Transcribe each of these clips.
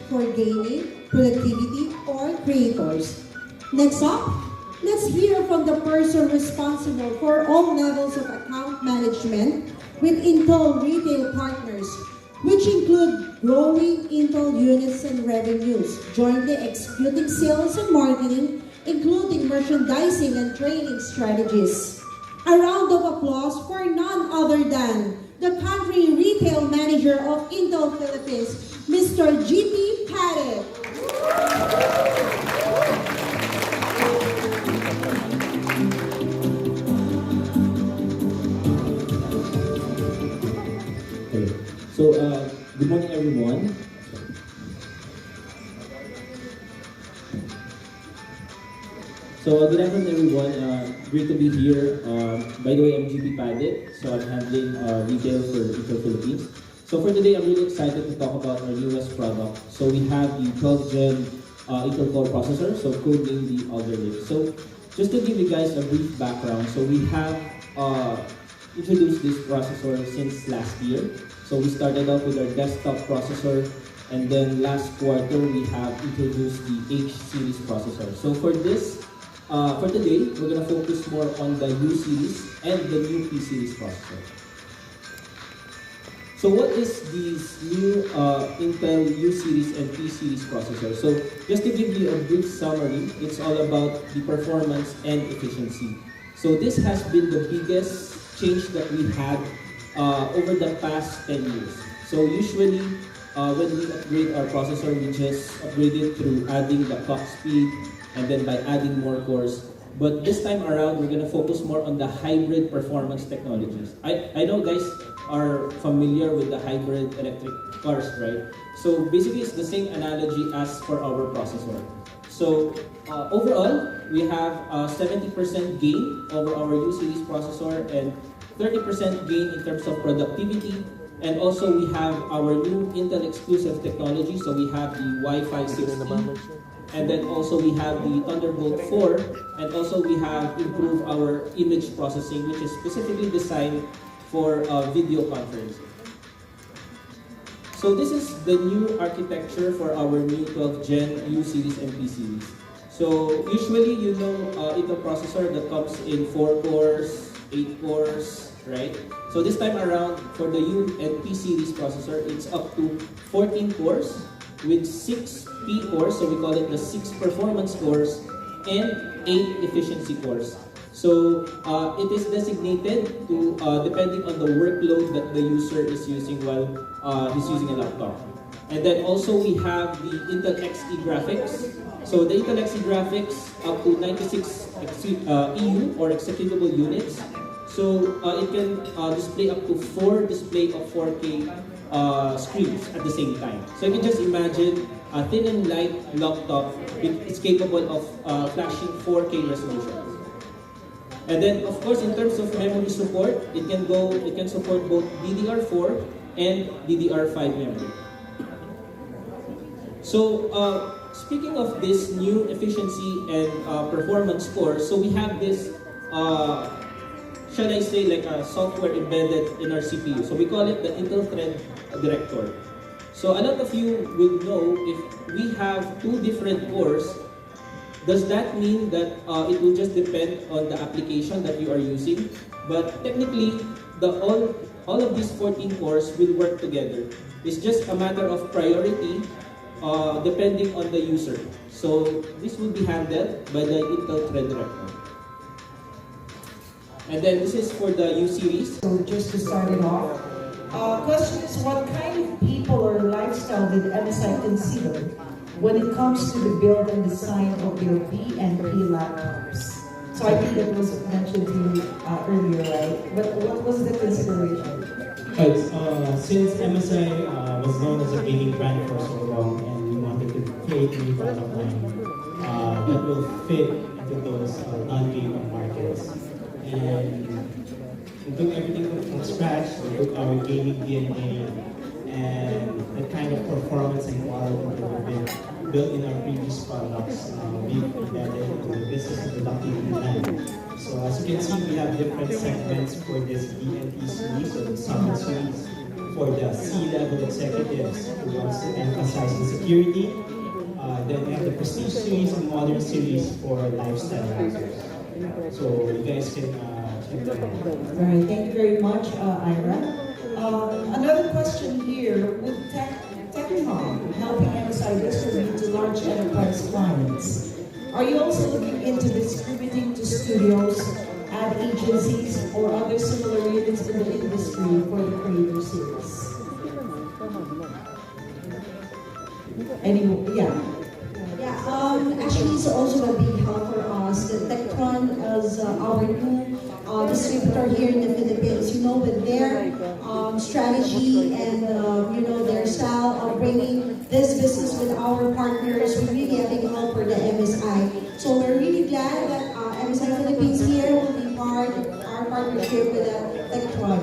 for gaming, productivity, or creators. Next up, let's hear from the person responsible for all levels of account management with Intel retail partners, which include growing Intel units and revenues, jointly executing sales and marketing, including merchandising and training strategies. A round of applause for none other than the country retail manager of Intel Philippines, Mr. GP Paddock. Okay. So, good morning everyone. Good afternoon everyone. Great to be here. By the way, I'm GP Paddock. So I'm handling retail for Intel Philippines. So for today, I'm really excited to talk about our newest product. So we have the 12th Gen Intel Core processor, so codenamed the Alder Lake. So just to give you guys a brief background, so we have introduced this processor since last year. So we started off with our desktop processor, and then last quarter we have introduced the H series processor. So for today, we're gonna focus more on the U series and the new P series processor. So what is these new Intel U series and P series processor? So just to give you a brief summary, it's all about the performance and efficiency. So this has been the biggest change that we had over the past 10 years. So usually, when we upgrade our processor, we just upgrade it through adding the clock speed and then by adding more cores. But this time around, we're gonna focus more on the hybrid performance technologies. I know guys are familiar with the hybrid electric cars, right? So basically, it's the same analogy as for our processor. So overall, we have 70% gain over our U series processor and 30% gain in terms of productivity. And also we have our new Intel exclusive technology. So we have the Wi-Fi 6E, and then also we have the Thunderbolt 4, and also we have improved our image processing, which is specifically designed for video conferencing. So this is the new architecture for our new 12th Gen U series and P series. So usually you know Intel processor that comes in 4 cores, 8 cores, right? So this time around for the U and P series processor, it's up to 14 cores with 6 P cores, so we call it the 6 performance cores, and 8 efficiency cores. So it is designated to depending on the workload that the user is using while he's using a laptop. And then also we have the Intel Xe graphics. So the Intel Xe graphics up to 96 EU or executable units. So it can display up to 4 display of 4K screens at the same time. So you can just imagine a thin and light laptop is capable of flashing 4K resolution. And then of course in terms of memory support, it can support both DDR4 and DDR5 memory. So speaking of this new efficiency and performance core, so we have this shall I say like a software embedded in our CPU. So we call it the Intel Thread Director. So a lot of you will know if we have 2 different cores, does that mean that it will just depend on the application that you are using? But technically, all of these 14 cores will work together. It's just a matter of priority depending on the user. So this will be handled by the Intel Thread Director. And then this is for the U series. So just to start it off, question is, what kind of people or lifestyle did MSI consider when it comes to the build and design of their B and P laptops? So I think that was mentioned to you earlier, right? But what was the consideration? Right, since MSI was known as a gaming brand for so long, and we wanted to create a new product line that will fit into those non-gaming markets. And we took everything from scratch. We took our gaming DNA and the kind of performance and quality that we've been built in our previous products. We've embedded into the business of productivity line. So as you can see, we have different segments for this BNP series or the Summit series. for the C-level executives who wants to emphasize on security. Then we have the Prestige series and Modern series for lifestyle users. So you guys can check that out. All right, thank you very much, Ira. Another question here, with Techcom helping MSI distribute to large enterprise clients, are you also looking into distributing to studios, ad agencies, or other similar units in the industry for the Creator Series? Anyway, yeah. Actually, it's also a big help for us. The Tectron is our new distributor here in the Philippines. You know, with their strategy and their style of bringing this business with our partners, we're really a big help for the MSI. So we're really glad that MSI Philippines here will be part of our partnership with the Tectron.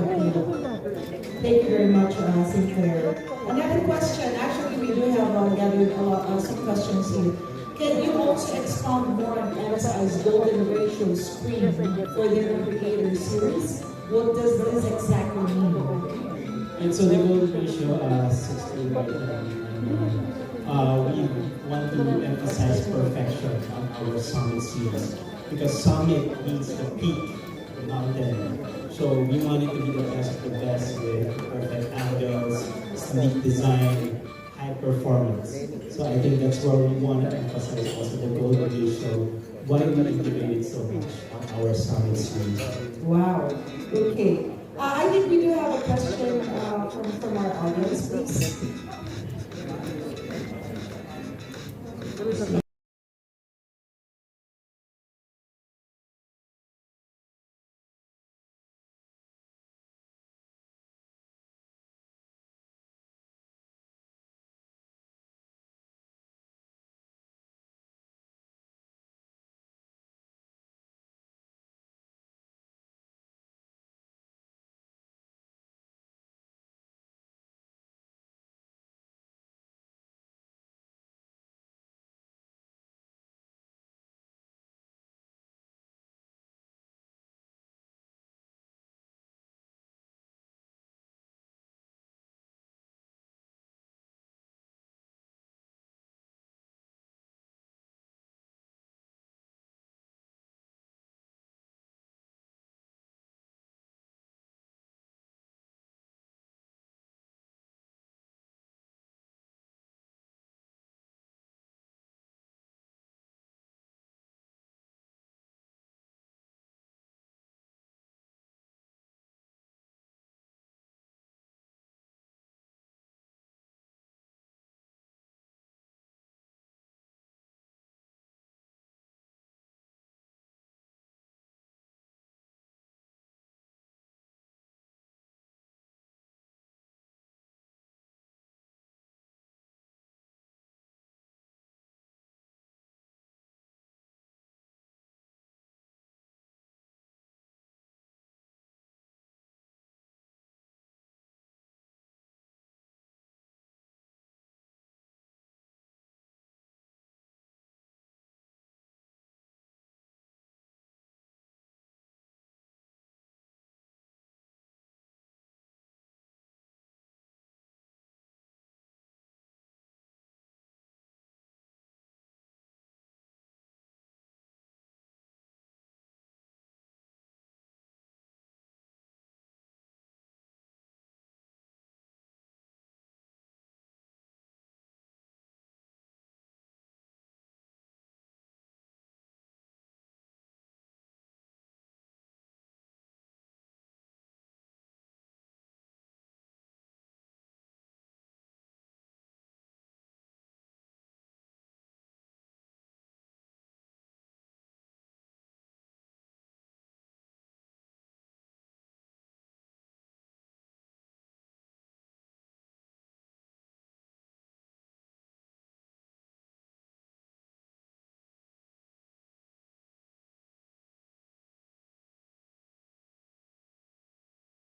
Thank you very much, Sinclair. Another question, actually we do have gathered some questions here. Can you also expound more on MSI's golden ratio screen for their Creator Series? What does this exactly mean? And so the golden ratio 16 by 10. We want to emphasize perfection on our Summit series because Summit means the peak, the mountain. So we want it to be the best of the best with perfect angles, sleek design, high performance. So I think that's where we want to emphasize also the golden ratio, why we integrated so much on our Summit series. Wow. Okay. I think we do have a question from our audience, please.